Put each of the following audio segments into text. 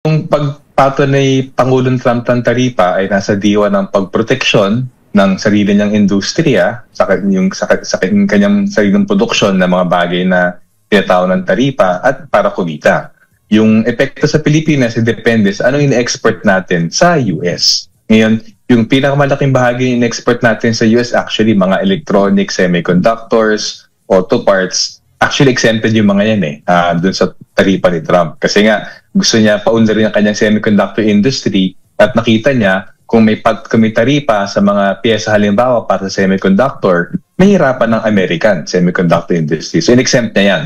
Yung pagpato ni Pangulong Trump ng taripa ay nasa diwa ng pagproteksyon ng sarili niyang industriya sa kanyang sariling produksyon ng mga bagay na tinatawag ng taripa at para kumita. Yung epekto sa Pilipinas depende sa anong in-export natin sa US. Ngayon, yung pinakamalaking bahagi in-export natin sa US actually mga electronics, semiconductors, auto parts. Actually exempted yung mga yan dun sa taripa ni Trump. Kasi nga gusto niya paunlarin ang kanyang semiconductor industry at nakita niya kung may taripa sa mga piyesa halimbawa para sa semiconductor, mahirapan ng American semiconductor industry. So in-exempt niya yan.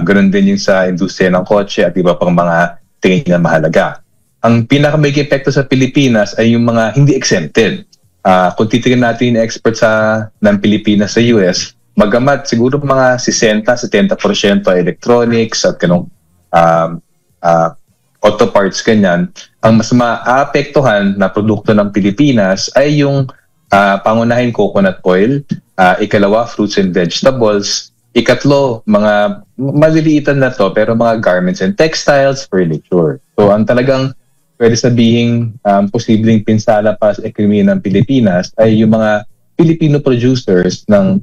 Ganun din yung sa industriya ng kotse at iba pang mga tingin niya mahalaga. Ang pinakamay epekto sa Pilipinas ay yung mga hindi exempted. Kung titingnan natin yung export ng Pilipinas sa US, magamat siguro mga 60-70% ay electronics at ganong auto parts ganyan, ang mas maapektuhan na produkto ng Pilipinas ay yung pangunahin coconut oil, ikalawa fruits and vegetables, ikatlo mga maliliitan na to pero mga garments and textiles, furniture. So ang talagang pwede sabihing posibleng pinsala pa sa ekonomiya ng Pilipinas ay yung mga Filipino producers ng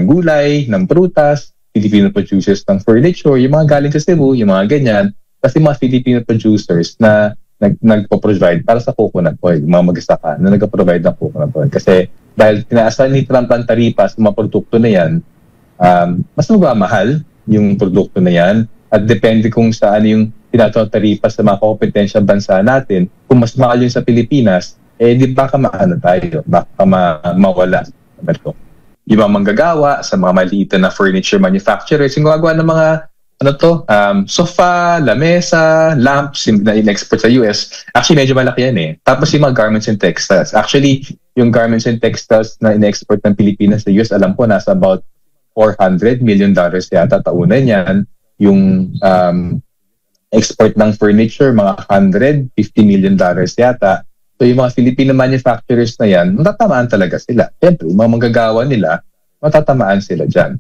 gulay, ng prutas, Filipino producers ng furniture, yung mga galing sa Cebu, yung mga ganyan, kasi mga Filipino producers na nagpo-provide para sa coconut oil, mga mag-isaka na nagpo-provide ng coconut oil. Kasi dahil tinaasan ni Trump ang taripa sa mga produkto na yan, mas magmamahal yung produkto na yan at depende kung saan yung tinatawag taripa sa mga kompetensya bansa natin. Kung mas mahal yun sa Pilipinas, di baka maano tayo, baka mawala. Yung mga manggagawa sa mga maliit na furniture manufacturers, yung gagawa ng mga sofa, lamesa, lamps na in-export sa US, actually medyo malaki yan Tapos yung mga garments and textiles. Actually, yung garments and textiles na in-export ng Pilipinas sa US, alam ko nasa about $400 million yata taunan yan. Yung export ng furniture, mga $150 million yata. So yung mga Filipino manufacturers na yan, matatamaan talaga sila. Siyempre, yung mga manggagawa nila, matatamaan sila dyan.